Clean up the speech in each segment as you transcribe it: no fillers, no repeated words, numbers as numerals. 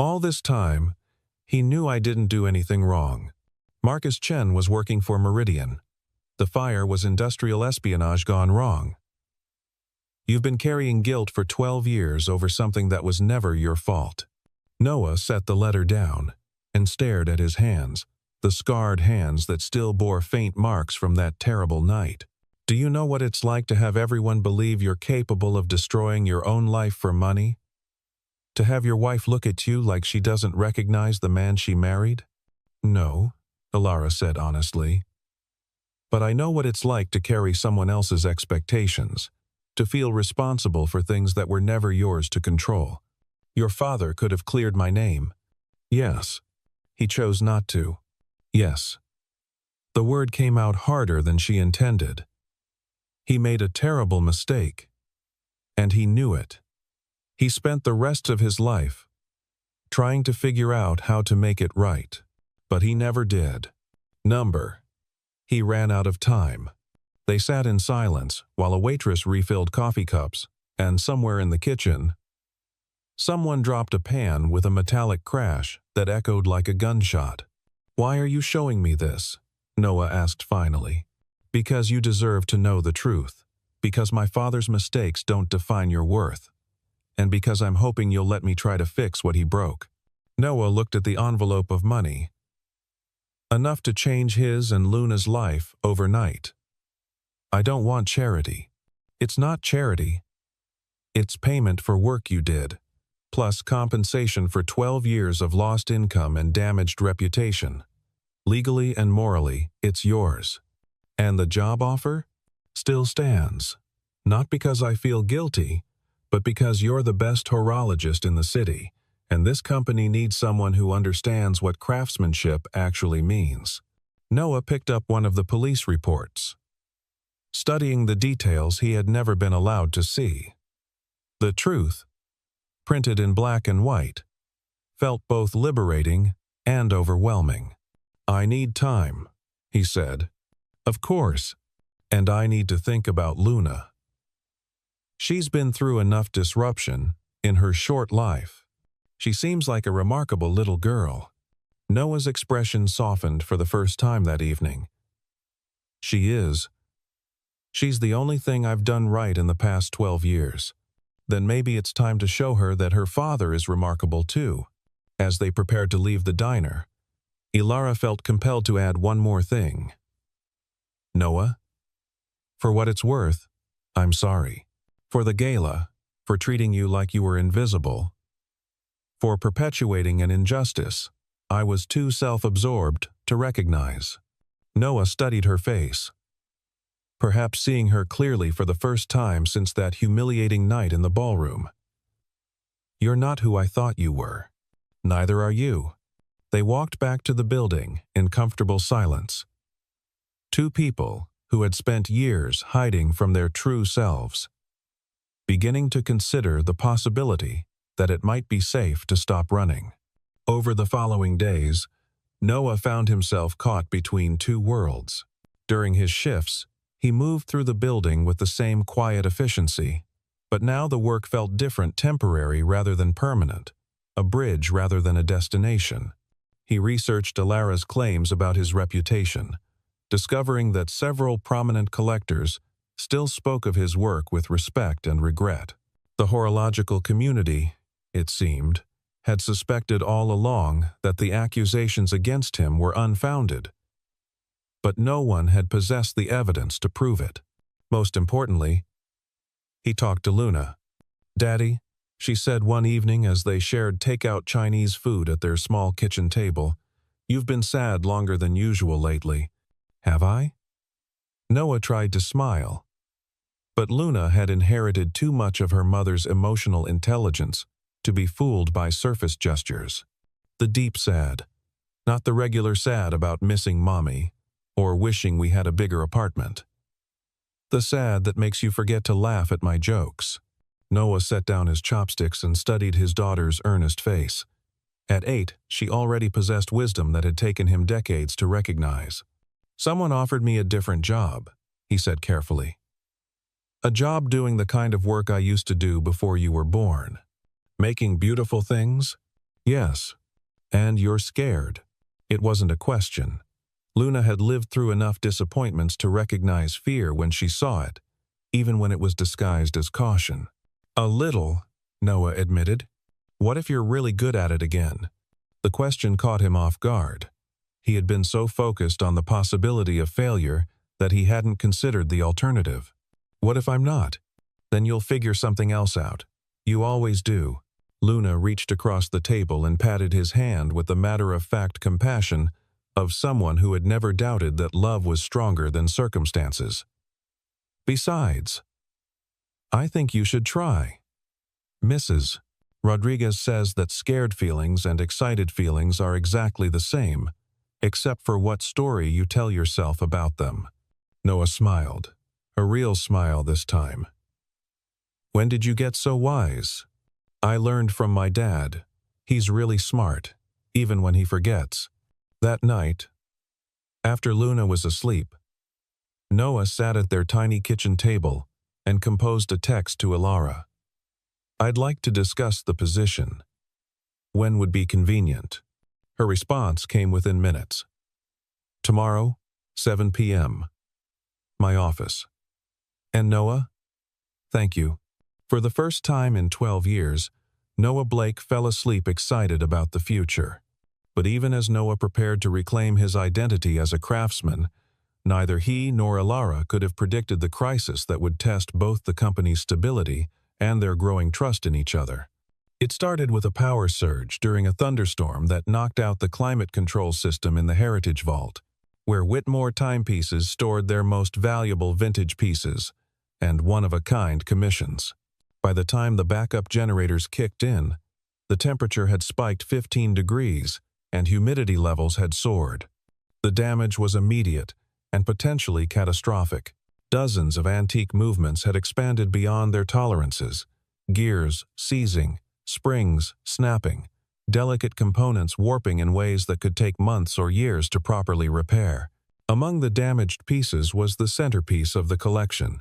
All this time, he knew I didn't do anything wrong. Marcus Chen was working for Meridian. The fire was industrial espionage gone wrong. You've been carrying guilt for 12 years over something that was never your fault. Noah set the letter down and stared at his hands, the scarred hands that still bore faint marks from that terrible night. Do you know what it's like to have everyone believe you're capable of destroying your own life for money? To have your wife look at you like she doesn't recognize the man she married? No, Ilara said honestly. But I know what it's like to carry someone else's expectations, to feel responsible for things that were never yours to control. Your father could have cleared my name. Yes. He chose not to. Yes. The word came out harder than she intended. He made a terrible mistake. And he knew it. He spent the rest of his life trying to figure out how to make it right. But he never did. He ran out of time. They sat in silence while a waitress refilled coffee cups, and somewhere in the kitchen, someone dropped a pan with a metallic crash that echoed like a gunshot. Why are you showing me this? Noah asked finally. Because you deserve to know the truth. Because my father's mistakes don't define your worth. And because I'm hoping you'll let me try to fix what he broke. Noah looked at the envelope of money. Enough to change his and Luna's life overnight. I don't want charity. It's not charity. It's payment for work you did, plus compensation for 12 years of lost income and damaged reputation. Legally and morally, it's yours. And the job offer still stands. Not because I feel guilty, but because you're the best horologist in the city, and this company needs someone who understands what craftsmanship actually means. Noah picked up one of the police reports, studying the details he had never been allowed to see. The truth, printed in black and white, felt both liberating and overwhelming. I need time, he said. Of course, and I need to think about Luna. She's been through enough disruption in her short life. She seems like a remarkable little girl. Noah's expression softened for the first time that evening. She is. She's the only thing I've done right in the past 12 years. Then maybe it's time to show her that her father is remarkable too. As they prepared to leave the diner, Ilara felt compelled to add one more thing. Noah, for what it's worth, I'm sorry. For the gala, for treating you like you were invisible. For perpetuating an injustice I was too self-absorbed to recognize. Noah studied her face, perhaps seeing her clearly for the first time since that humiliating night in the ballroom. You're not who I thought you were. Neither are you. They walked back to the building in comfortable silence. Two people who had spent years hiding from their true selves, beginning to consider the possibility that it might be safe to stop running. Over the following days, Noah found himself caught between two worlds. During his shifts, he moved through the building with the same quiet efficiency, but now the work felt different, temporary rather than permanent, a bridge rather than a destination. He researched Ilara's claims about his reputation, discovering that several prominent collectors still spoke of his work with respect and regret. The horological community, it seemed, had suspected all along that the accusations against him were unfounded. But no one had possessed the evidence to prove it. Most importantly, he talked to Luna. "Daddy," she said one evening as they shared takeout Chinese food at their small kitchen table, "you've been sad longer than usual lately." "Have I?" Noah tried to smile. But Luna had inherited too much of her mother's emotional intelligence to be fooled by surface gestures. The deep sad, not the regular sad about missing mommy or wishing we had a bigger apartment. The sad that makes you forget to laugh at my jokes. Noah set down his chopsticks and studied his daughter's earnest face. At 8, she already possessed wisdom that had taken him decades to recognize. "Someone offered me a different job," he said carefully. "A job doing the kind of work I used to do before you were born. Making beautiful things, Yes. And you're scared. It wasn't a question. Luna had lived through enough disappointments to recognize fear when she saw it, even when it was disguised as caution. A little, Noah admitted. What if you're really good at it again? The question caught him off guard. He had been so focused on the possibility of failure that he hadn't considered the alternative. What if I'm not? Then you'll figure something else out. You always do. Luna reached across the table and patted his hand with the matter-of-fact compassion of someone who had never doubted that love was stronger than circumstances. Besides, I think you should try. Mrs. Rodriguez says that scared feelings and excited feelings are exactly the same, except for what story you tell yourself about them. Noah smiled, a real smile this time. When did you get so wise? I learned from my dad. He's really smart, even when he forgets. That night, after Luna was asleep, Noah sat at their tiny kitchen table and composed a text to Ilara. I'd like to discuss the position. When would be convenient? Her response came within minutes. Tomorrow, 7 p.m. My office. And Noah? Thank you. For the first time in 12 years, Noah Blake fell asleep excited about the future. But even as Noah prepared to reclaim his identity as a craftsman, neither he nor Ilara could have predicted the crisis that would test both the company's stability and their growing trust in each other. It started with a power surge during a thunderstorm that knocked out the climate control system in the Heritage Vault, where Whitmore timepieces stored their most valuable vintage pieces and one-of-a-kind commissions. By the time the backup generators kicked in, the temperature had spiked 15 degrees and humidity levels had soared. The damage was immediate and potentially catastrophic. Dozens of antique movements had expanded beyond their tolerances, gears seizing, springs snapping, delicate components warping in ways that could take months or years to properly repair. Among the damaged pieces was the centerpiece of the collection,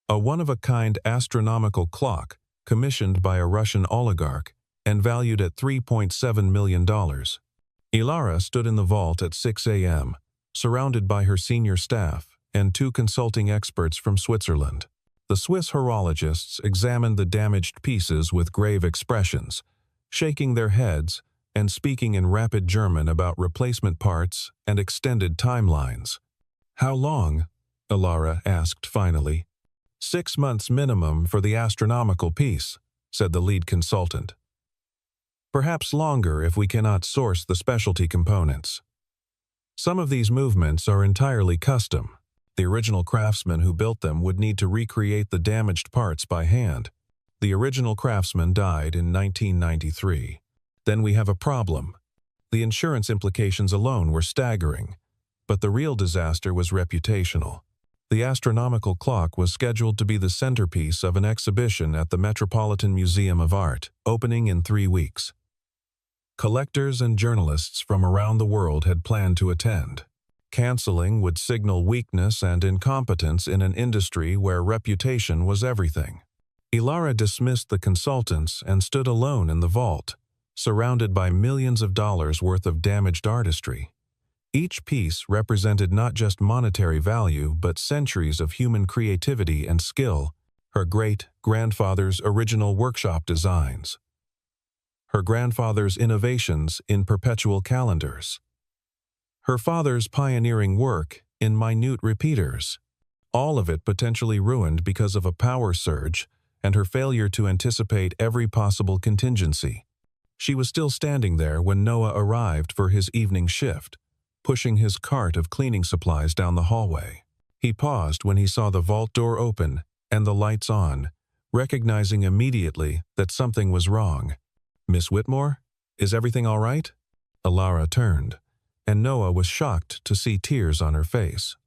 a one-of-a-kind astronomical clock commissioned by a Russian oligarch and valued at $3.7 million. Ilara stood in the vault at 6 a.m., surrounded by her senior staff and two consulting experts from Switzerland. The Swiss horologists examined the damaged pieces with grave expressions, shaking their heads and speaking in rapid German about replacement parts and extended timelines. How long? Ilara asked finally. 6 months minimum for the astronomical piece, said the lead consultant. Perhaps longer if we cannot source the specialty components. Some of these movements are entirely custom. The original craftsman who built them would need to recreate the damaged parts by hand. The original craftsman died in 1993. Then we have a problem. The insurance implications alone were staggering, but the real disaster was reputational. The astronomical clock was scheduled to be the centerpiece of an exhibition at the Metropolitan Museum of Art, opening in 3 weeks. Collectors and journalists from around the world had planned to attend. Canceling would signal weakness and incompetence in an industry where reputation was everything. Ilara dismissed the consultants and stood alone in the vault, surrounded by millions of dollars worth of damaged artistry. Each piece represented not just monetary value but centuries of human creativity and skill, her great-grandfather's original workshop designs, her grandfather's innovations in perpetual calendars, her father's pioneering work in minute repeaters, all of it potentially ruined because of a power surge and her failure to anticipate every possible contingency. She was still standing there when Noah arrived for his evening shift, pushing his cart of cleaning supplies down the hallway. He paused when he saw the vault door open and the lights on, recognizing immediately that something was wrong. Miss Whitmore, is everything all right? Ilara turned, and Noah was shocked to see tears on her face.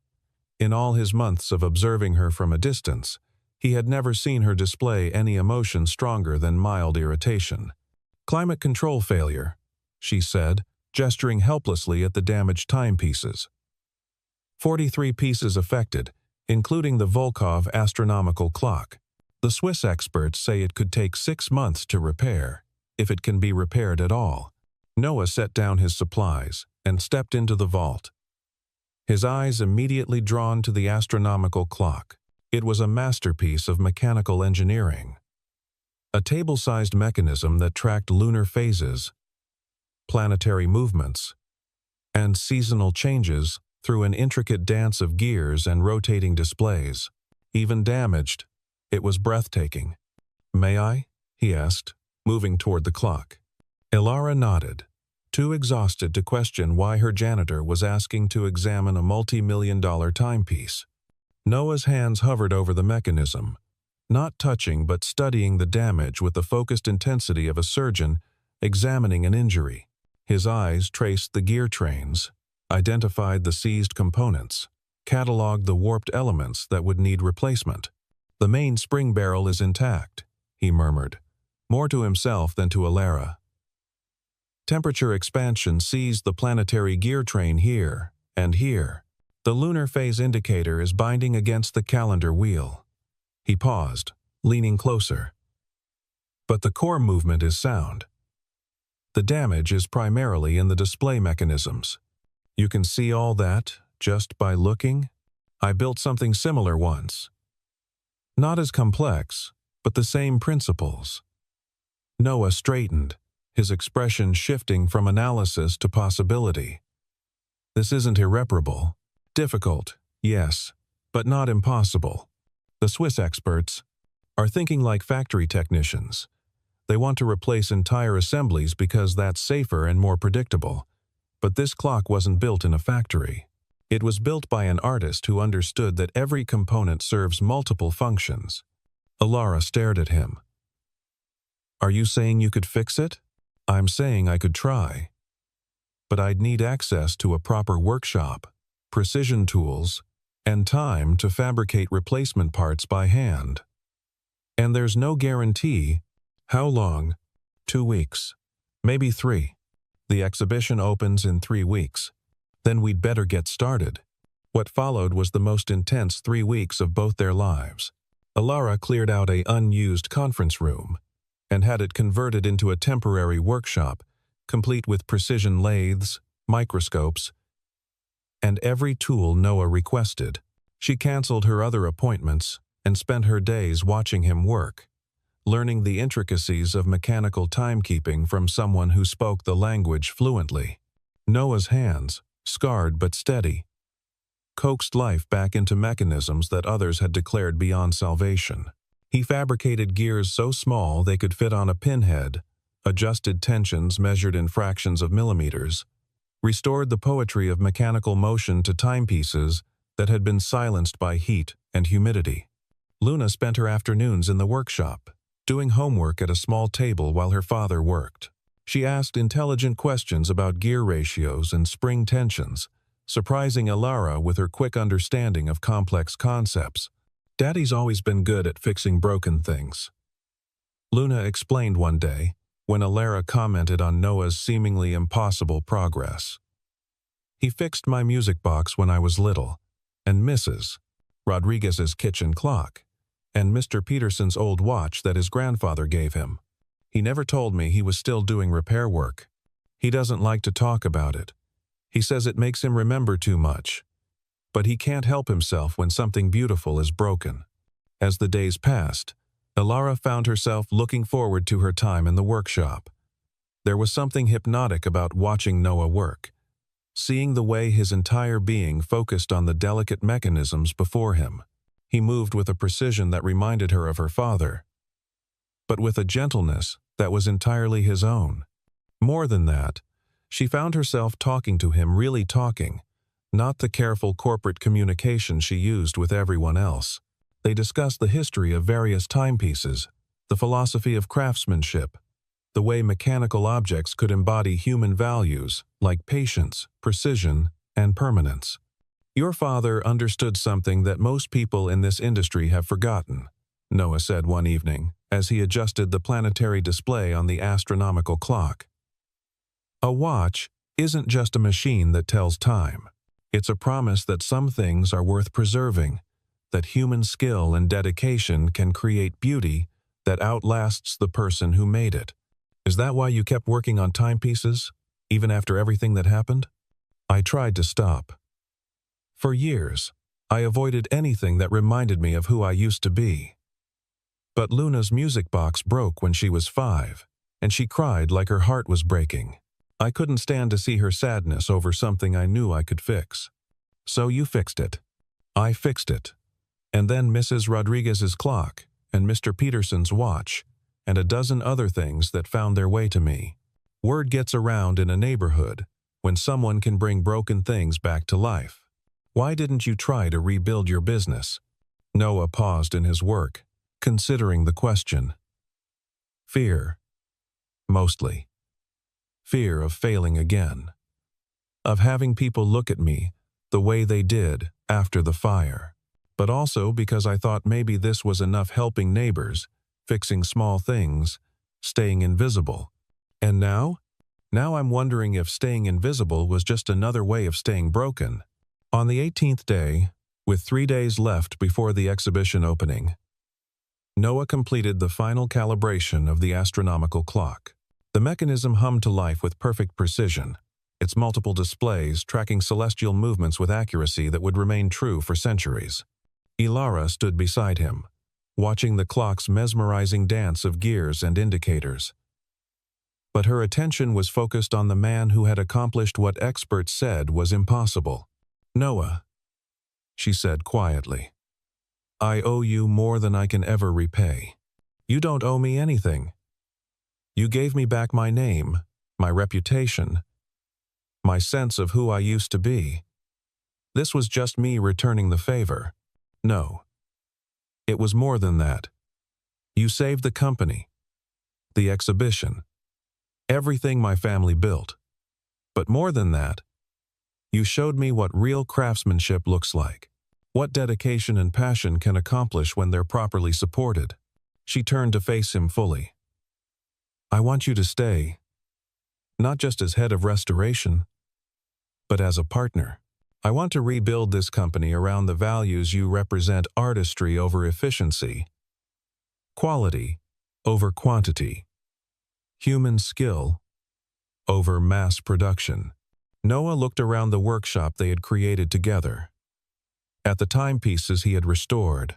In all his months of observing her from a distance, he had never seen her display any emotion stronger than mild irritation. Climate control failure, she said, gesturing helplessly at the damaged timepieces. 43 pieces affected, including the Volkov astronomical clock. The Swiss experts say it could take 6 months to repair. if it can be repaired at all. Noah set down his supplies and stepped into the vault. His eyes immediately drawn to the astronomical clock. It was a masterpiece of mechanical engineering. A table-sized mechanism that tracked lunar phases, planetary movements, and seasonal changes through an intricate dance of gears and rotating displays. Even damaged, it was breathtaking. "May I?" he asked, moving toward the clock. Ilara nodded, too exhausted to question why her janitor was asking to examine a multi-million-dollar timepiece. Noah's hands hovered over the mechanism, not touching but studying the damage with the focused intensity of a surgeon examining an injury. His eyes traced the gear trains, identified the seized components, cataloged the warped elements that would need replacement. "The main spring barrel is intact," he murmured, more to himself than to Ilara. "Temperature expansion seized the planetary gear train here and here. The lunar phase indicator is binding against the calendar wheel." He paused, leaning closer. "But the core movement is sound. The damage is primarily in the display mechanisms. You can see all that just by looking? I built something similar once. Not as complex, but the same principles." Noah straightened, his expression shifting from analysis to possibility. "This isn't irreparable. Difficult, yes, but not impossible. The Swiss experts are thinking like factory technicians. They want to replace entire assemblies because that's safer and more predictable. But this clock wasn't built in a factory. It was built by an artist who understood that every component serves multiple functions." Ilara stared at him. "Are you saying you could fix it?" "I'm saying I could try. But I'd need access to a proper workshop, precision tools, and time to fabricate replacement parts by hand. And there's no guarantee." "How long?" 2 weeks. Maybe 3. The exhibition opens in 3 weeks. Then we'd better get started." What followed was the most intense 3 weeks of both their lives. Ilara cleared out an unused conference room and had it converted into a temporary workshop, complete with precision lathes, microscopes, and every tool Noah requested. She canceled her other appointments and spent her days watching him work, learning the intricacies of mechanical timekeeping from someone who spoke the language fluently. Noah's hands, scarred but steady, coaxed life back into mechanisms that others had declared beyond salvation. He fabricated gears so small they could fit on a pinhead, adjusted tensions measured in fractions of millimeters, restored the poetry of mechanical motion to timepieces that had been silenced by heat and humidity. Luna spent her afternoons in the workshop, doing homework at a small table while her father worked. She asked intelligent questions about gear ratios and spring tensions, surprising Ilara with her quick understanding of complex concepts. "Daddy's always been good at fixing broken things," Luna explained one day, when Ilara commented on Noah's seemingly impossible progress. "He fixed my music box when I was little, and Mrs. Rodriguez's kitchen clock, and Mr. Peterson's old watch that his grandfather gave him. He never told me he was still doing repair work. He doesn't like to talk about it. He says it makes him remember too much. But he can't help himself when something beautiful is broken." As the days passed, Ilara found herself looking forward to her time in the workshop. There was something hypnotic about watching Noah work, seeing the way his entire being focused on the delicate mechanisms before him. He moved with a precision that reminded her of her father, but with a gentleness that was entirely his own. More than that, she found herself talking to him, really talking, not the careful corporate communication she used with everyone else. They discussed the history of various timepieces, the philosophy of craftsmanship, the way mechanical objects could embody human values like patience, precision, and permanence. "Your father understood something that most people in this industry have forgotten," Noah said one evening, as he adjusted the planetary display on the astronomical clock. "A watch isn't just a machine that tells time. It's a promise that some things are worth preserving, that human skill and dedication can create beauty that outlasts the person who made it." Is that why you kept working on timepieces, even after everything that happened? I tried to stop. For years, I avoided anything that reminded me of who I used to be. But Luna's music box broke when she was 5, and she cried like her heart was breaking. I couldn't stand to see her sadness over something I knew I could fix. So you fixed it. I fixed it. And then Mrs. Rodriguez's clock, and Mr. Peterson's watch, and a dozen other things that found their way to me. Word gets around in a neighborhood when someone can bring broken things back to life. Why didn't you try to rebuild your business? Noah paused in his work, considering the question. Fear. Mostly. Fear of failing again. Of having people look at me the way they did after the fire. But also because I thought maybe this was enough helping neighbors, fixing small things, staying invisible. And now? Now I'm wondering if staying invisible was just another way of staying broken. On the 18th day, with 3 days left before the exhibition opening, Noah completed the final calibration of the astronomical clock. The mechanism hummed to life with perfect precision, its multiple displays tracking celestial movements with accuracy that would remain true for centuries. Ilara stood beside him, watching the clock's mesmerizing dance of gears and indicators. But her attention was focused on the man who had accomplished what experts said was impossible. Noah, she said quietly, I owe you more than I can ever repay. You don't owe me anything. You gave me back my name, my reputation, my sense of who I used to be. This was just me returning the favor. No. It was more than that. You saved the company, the exhibition, everything my family built. But more than that, you showed me what real craftsmanship looks like, what dedication and passion can accomplish when they're properly supported. She turned to face him fully. I want you to stay, not just as head of restoration, but as a partner. I want to rebuild this company around the values you represent: artistry over efficiency, quality over quantity, human skill over mass production. Noah looked around the workshop they had created together, at the timepieces he had restored,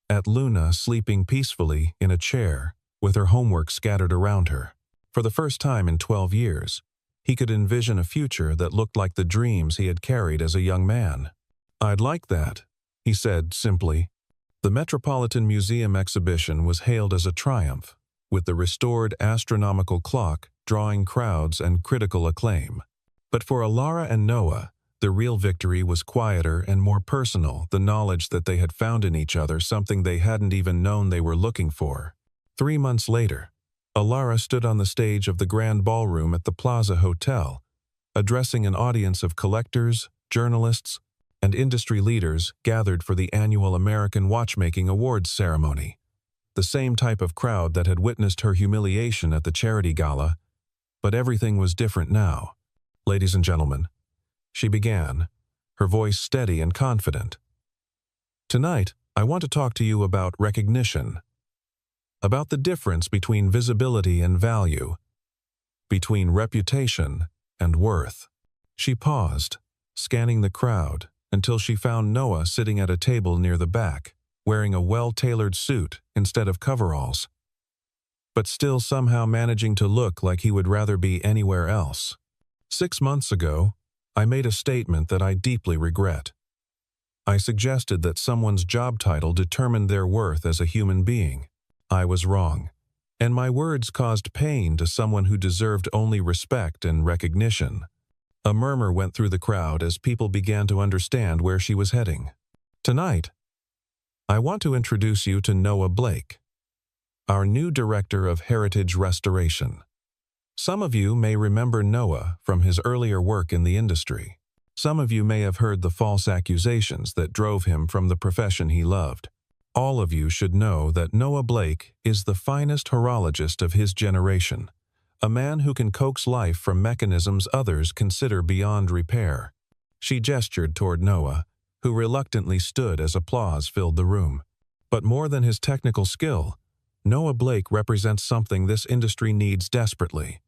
at Luna sleeping peacefully in a chair with her homework scattered around her. For the first time in 12 years, he could envision a future that looked like the dreams he had carried as a young man. I'd like that, he said simply. The Metropolitan Museum exhibition was hailed as a triumph, with the restored astronomical clock drawing crowds and critical acclaim. But for Ilara and Noah, the real victory was quieter and more personal, the knowledge that they had found in each other something they hadn't even known they were looking for. 3 months later, Ilara stood on the stage of the Grand Ballroom at the Plaza Hotel, addressing an audience of collectors, journalists, and industry leaders gathered for the annual American Watchmaking Awards ceremony. The same type of crowd that had witnessed her humiliation at the charity gala, but everything was different now. Ladies and gentlemen, she began, her voice steady and confident. Tonight, I want to talk to you about recognition, about the difference between visibility and value, between reputation and worth. She paused, scanning the crowd, until she found Noah sitting at a table near the back, wearing a well-tailored suit instead of coveralls, but still somehow managing to look like he would rather be anywhere else. 6 months ago, I made a statement that I deeply regret. I suggested that someone's job title determined their worth as a human being. I was wrong, and my words caused pain to someone who deserved only respect and recognition. A murmur went through the crowd as people began to understand where she was heading. Tonight, I want to introduce you to Noah Blake, our new Director of Heritage Restoration. Some of you may remember Noah from his earlier work in the industry. Some of you may have heard the false accusations that drove him from the profession he loved. All of you should know that Noah Blake is the finest horologist of his generation, a man who can coax life from mechanisms others consider beyond repair. She gestured toward Noah, who reluctantly stood as applause filled the room. But more than his technical skill, Noah Blake represents something this industry needs desperately: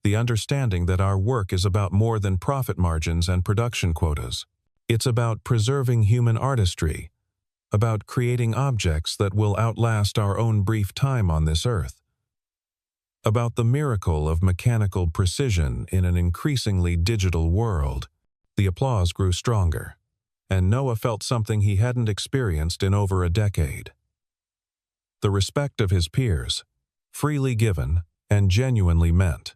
the understanding that our work is about more than profit margins and production quotas. It's about preserving human artistry, about creating objects that will outlast our own brief time on this earth, about the miracle of mechanical precision in an increasingly digital world. The applause grew stronger, and Noah felt something he hadn't experienced in over a decade. The respect of his peers, freely given and genuinely meant.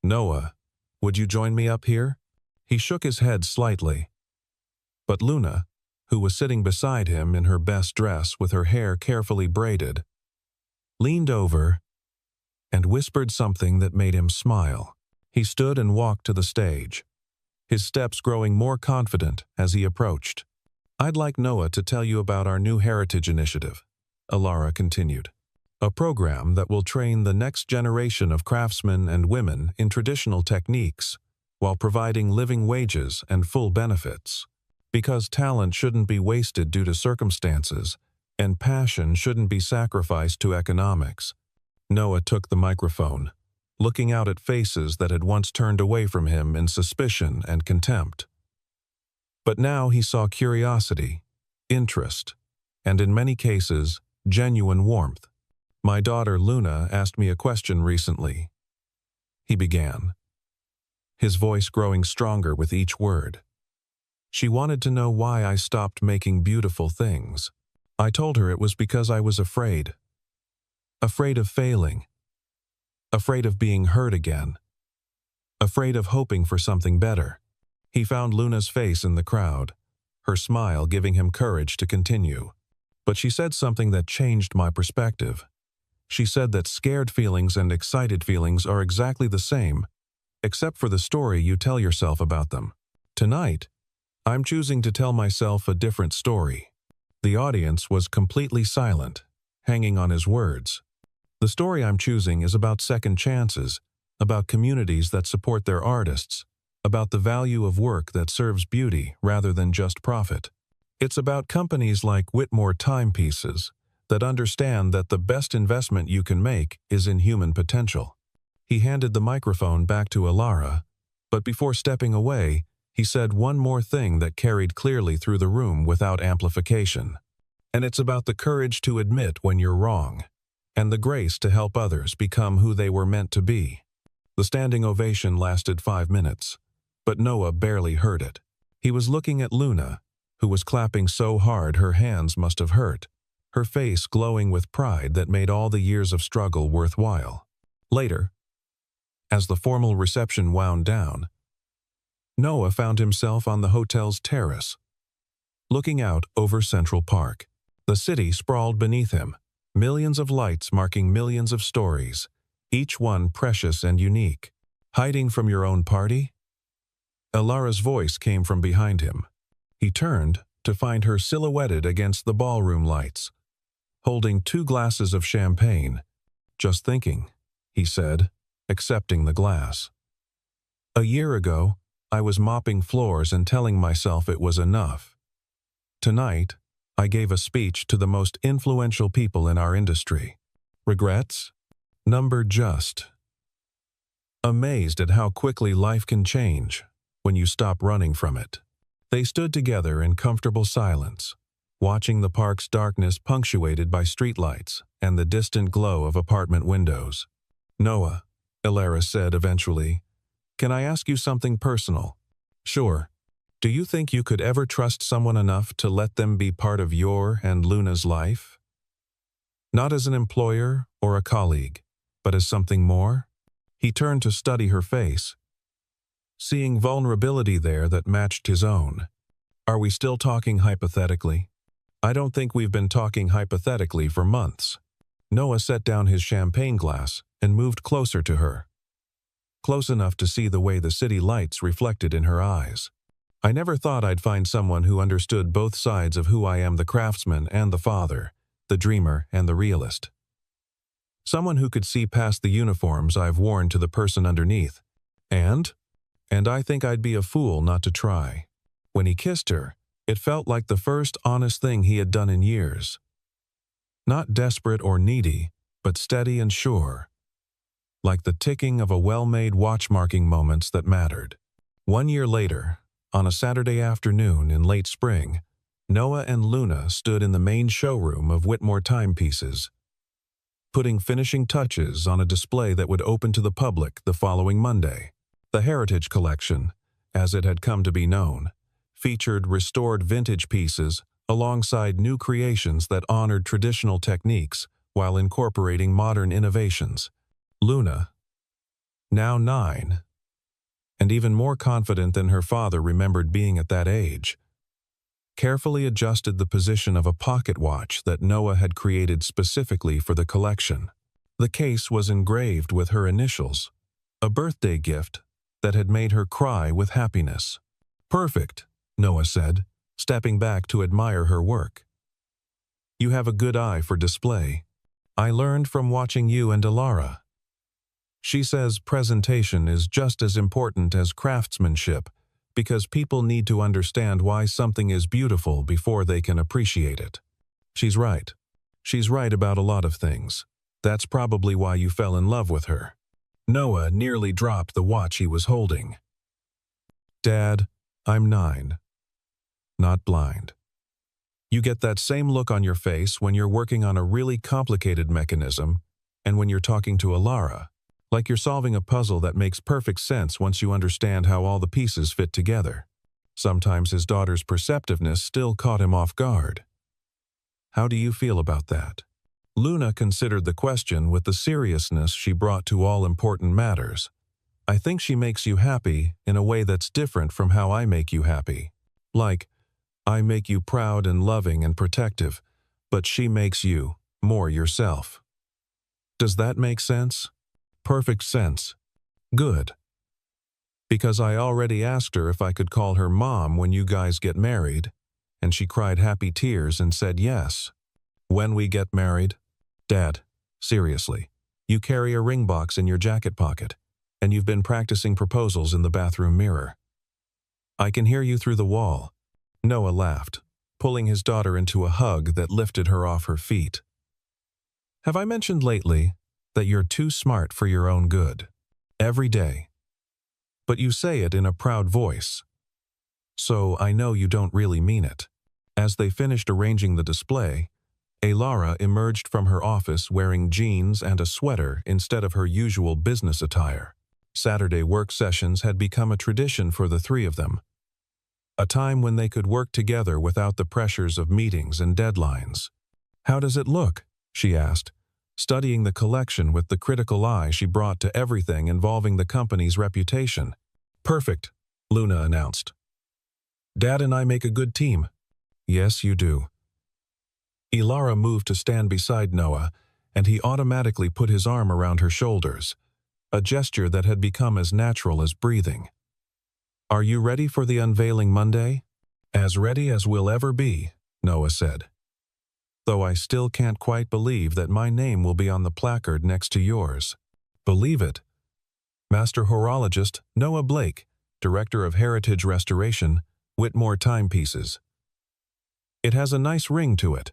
"Noah, would you join me up here?" He shook his head slightly. But Luna, who was sitting beside him in her best dress with her hair carefully braided, leaned over and whispered something that made him smile. He stood and walked to the stage, his steps growing more confident as he approached. "I'd like Noah to tell you about our new heritage initiative," Alara continued. "A program that will train the next generation of craftsmen and women in traditional techniques while providing living wages and full benefits. Because talent shouldn't be wasted due to circumstances, and passion shouldn't be sacrificed to economics." Noah took the microphone, looking out at faces that had once turned away from him in suspicion and contempt. But now he saw curiosity, interest, and in many cases, genuine warmth. "My daughter Luna asked me a question recently," he began, his voice growing stronger with each word. "She wanted to know why I stopped making beautiful things. I told her it was because I was afraid. Afraid of failing. Afraid of being hurt again. Afraid of hoping for something better." He found Luna's face in the crowd, her smile giving him courage to continue. "But she said something that changed my perspective. She said that scared feelings and excited feelings are exactly the same, except for the story you tell yourself about them. Tonight, I'm choosing to tell myself a different story." The audience was completely silent, hanging on his words. "The story I'm choosing is about second chances, about communities that support their artists, about the value of work that serves beauty rather than just profit. It's about companies like Whitmore Timepieces that understand that the best investment you can make is in human potential." He handed the microphone back to Alara, but before stepping away, he said one more thing that carried clearly through the room without amplification. "And it's about the courage to admit when you're wrong, and the grace to help others become who they were meant to be." The standing ovation lasted 5 minutes, but Noah barely heard it. He was looking at Luna, who was clapping so hard her hands must have hurt, her face glowing with pride that made all the years of struggle worthwhile. Later, as the formal reception wound down, Noah found himself on the hotel's terrace, looking out over Central Park. The city sprawled beneath him, millions of lights marking millions of stories, each one precious and unique. "Hiding from your own party?" Alara's voice came from behind him. He turned to find her silhouetted against the ballroom lights, holding 2 glasses of champagne. "Just thinking," he said, accepting the glass. "A year ago, I was mopping floors and telling myself it was enough. Tonight, I gave a speech to the most influential people in our industry. Regrets? Number just. Amazed at how quickly life can change when you stop running from it." They stood together in comfortable silence, watching the park's darkness punctuated by streetlights and the distant glow of apartment windows. "Noah," Alara said eventually, "can I ask you something personal?" "Sure. Do you think you could ever trust someone enough to let them be part of your and Luna's life? Not as an employer or a colleague, but as something more?" He turned to study her face, seeing vulnerability there that matched his own. "Are we still talking hypothetically?" "I don't think we've been talking hypothetically for months." Noah set down his champagne glass and moved closer to her, close enough to see the way the city lights reflected in her eyes. "I never thought I'd find someone who understood both sides of who I am, the craftsman and the father, the dreamer and the realist. Someone who could see past the uniforms I've worn to the person underneath. And I think I'd be a fool not to try." When he kissed her, it felt like the first honest thing he had done in years. Not desperate or needy, but steady and sure, like the ticking of a well-made watch marking moments that mattered. 1 year later, on a Saturday afternoon in late spring, Noah and Luna stood in the main showroom of Whitmore Timepieces, putting finishing touches on a display that would open to the public the following Monday. The Heritage Collection, as it had come to be known, featured restored vintage pieces alongside new creations that honored traditional techniques while incorporating modern innovations. Luna, now 9, and even more confident than her father remembered being at that age, carefully adjusted the position of a pocket watch that Noah had created specifically for the collection. The case was engraved with her initials, a birthday gift that had made her cry with happiness. "Perfect," Noah said, stepping back to admire her work. "You have a good eye for display. I learned from watching you and Alara. She says presentation is just as important as craftsmanship because people need to understand why something is beautiful before they can appreciate it." She's right. She's right about a lot of things. That's probably why you fell in love with her. Noah nearly dropped the watch he was holding. "Dad, I'm 9. Not blind. You get that same look on your face when you're working on a really complicated mechanism and when you're talking to Alara, like you're solving a puzzle that makes perfect sense once you understand how all the pieces fit together." Sometimes his daughter's perceptiveness still caught him off guard. "How do you feel about that?" Luna considered the question with the seriousness she brought to all important matters. "I think she makes you happy in a way that's different from how I make you happy. Like, I make you proud and loving and protective, but she makes you more yourself. Does that make sense?" "Perfect sense." "Good. Because I already asked her if I could call her Mom when you guys get married, and she cried happy tears and said yes." "When we get married?" "Dad, seriously, you carry a ring box in your jacket pocket, and you've been practicing proposals in the bathroom mirror. I can hear you through the wall." Noah laughed, pulling his daughter into a hug that lifted her off her feet. "Have I mentioned lately that you're too smart for your own good? Every day. But you say it in a proud voice. So I know you don't really mean it." As they finished arranging the display, Alara emerged from her office wearing jeans and a sweater instead of her usual business attire. Saturday work sessions had become a tradition for the three of them, a time when they could work together without the pressures of meetings and deadlines. "How does it look?" she asked, studying the collection with the critical eye she brought to everything involving the company's reputation. "Perfect," Luna announced. "Dad and I make a good team." "Yes, you do." Alara moved to stand beside Noah, and he automatically put his arm around her shoulders, a gesture that had become as natural as breathing. "Are you ready for the unveiling Monday?" "As ready as we'll ever be," Noah said. "Though I still can't quite believe that my name will be on the placard next to yours." "Believe it." Master Horologist Noah Blake, Director of Heritage Restoration, Whitmore Timepieces. "It has a nice ring to it."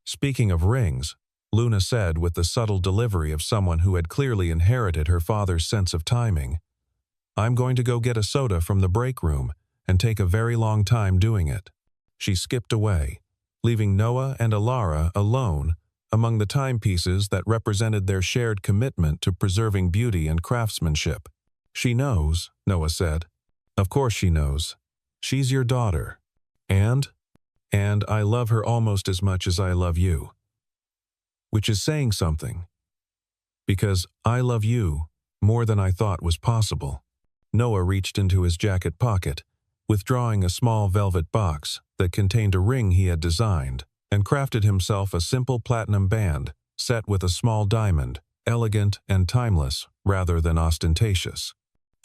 "Speaking of rings," Luna said with the subtle delivery of someone who had clearly inherited her father's sense of timing, "I'm going to go get a soda from the break room and take a very long time doing it." She skipped away, leaving Noah and Alara alone among the timepieces that represented their shared commitment to preserving beauty and craftsmanship. "She knows," Noah said. "Of course she knows. She's your daughter. And I love her almost as much as I love you. Which is saying something. Because I love you more than I thought was possible." Noah reached into his jacket pocket, withdrawing a small velvet box that contained a ring he had designed, and crafted himself a simple platinum band set with a small diamond, elegant and timeless rather than ostentatious.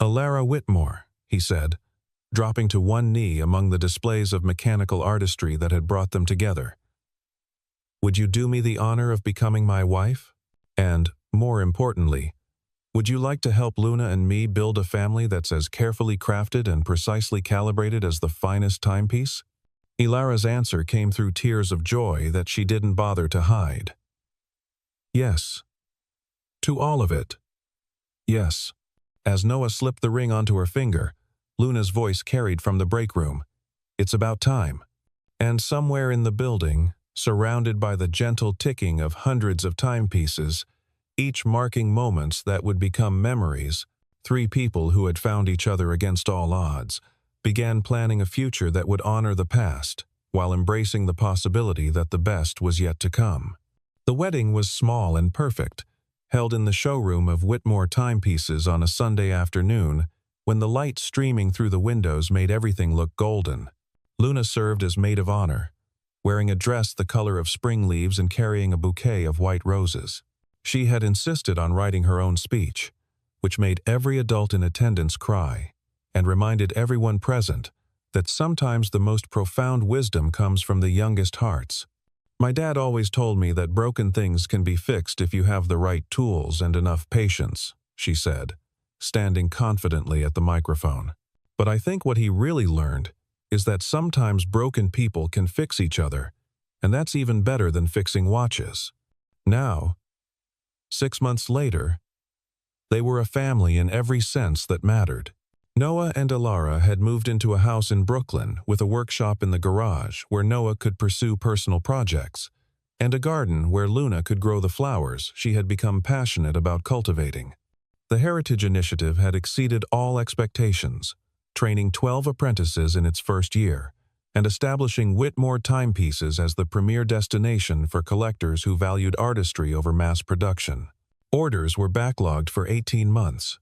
"Alara Whitmore," he said, dropping to one knee among the displays of mechanical artistry that had brought them together. "Would you do me the honor of becoming my wife? And, more importantly, would you like to help Luna and me build a family that's as carefully crafted and precisely calibrated as the finest timepiece?" Alara's answer came through tears of joy that she didn't bother to hide. "Yes, To all of it. Yes. As Noah slipped the ring onto her finger, Luna's voice carried from the break room. It's about time. And somewhere in the building, surrounded by the gentle ticking of hundreds of timepieces, each marking moments that would become memories, three people who had found each other against all odds, began planning a future that would honor the past, while embracing the possibility that the best was yet to come. The wedding was small and perfect, held in the showroom of Whitmore Timepieces on a Sunday afternoon, when the light streaming through the windows made everything look golden. Luna served as maid of honor, wearing a dress the color of spring leaves and carrying a bouquet of white roses. She had insisted on writing her own speech, which made every adult in attendance cry, and reminded everyone present that sometimes the most profound wisdom comes from the youngest hearts. My dad always told me that broken things can be fixed if you have the right tools and enough patience, she said, standing confidently at the microphone. But I think what he really learned is that sometimes broken people can fix each other, and that's even better than fixing watches. Now, 6 months later, they were a family in every sense that mattered. Noah and Alara had moved into a house in Brooklyn with a workshop in the garage where Noah could pursue personal projects, and a garden where Luna could grow the flowers she had become passionate about cultivating. The Heritage Initiative had exceeded all expectations, training 12 apprentices in its first year, and establishing Whitmore Timepieces as the premier destination for collectors who valued artistry over mass production. Orders were backlogged for 18 months,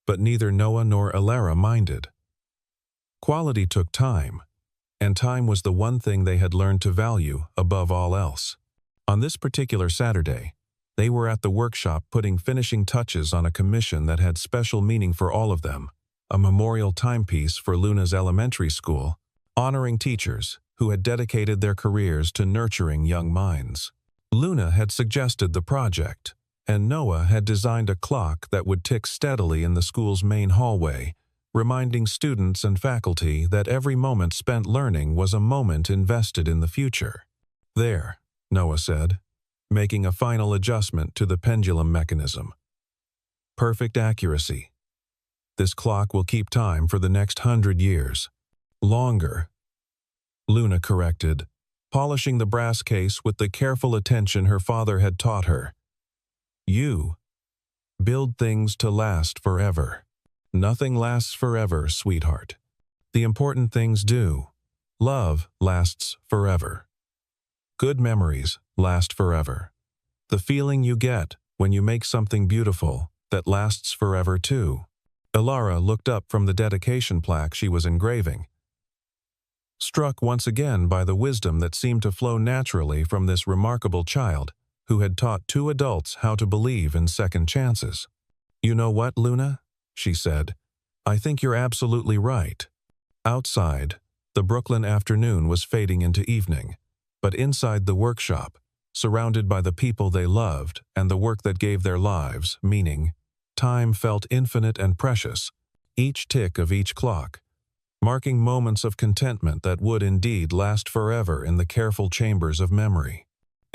but neither Noah nor Alara minded. Quality took time, and time was the one thing they had learned to value above all else. On this particular Saturday, they were at the workshop putting finishing touches on a commission that had special meaning for all of them, a memorial timepiece for Luna's elementary school, honoring teachers who had dedicated their careers to nurturing young minds. Luna had suggested the project, and Noah had designed a clock that would tick steadily in the school's main hallway, reminding students and faculty that every moment spent learning was a moment invested in the future. There, Noah said, making a final adjustment to the pendulum mechanism. Perfect accuracy. This clock will keep time for the next 100 years. Longer, Luna corrected, polishing the brass case with the careful attention her father had taught her. You build things to last forever. Nothing lasts forever, sweetheart. The important things do. Love lasts forever. Good memories last forever. The feeling you get when you make something beautiful that lasts forever too. Alara looked up from the dedication plaque she was engraving, struck once again by the wisdom that seemed to flow naturally from this remarkable child who had taught two adults how to believe in second chances. You know what, Luna? She said. I think you're absolutely right. Outside, the Brooklyn afternoon was fading into evening, but inside the workshop, surrounded by the people they loved and the work that gave their lives meaning, time felt infinite and precious, each tick of each clock, marking moments of contentment that would indeed last forever in the careful chambers of memory.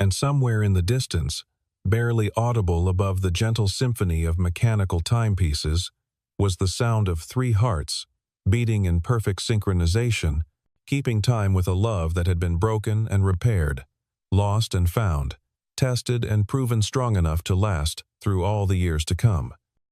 And somewhere in the distance, barely audible above the gentle symphony of mechanical timepieces, was the sound of three hearts, beating in perfect synchronization, keeping time with a love that had been broken and repaired, lost and found, tested and proven strong enough to last through all the years to come.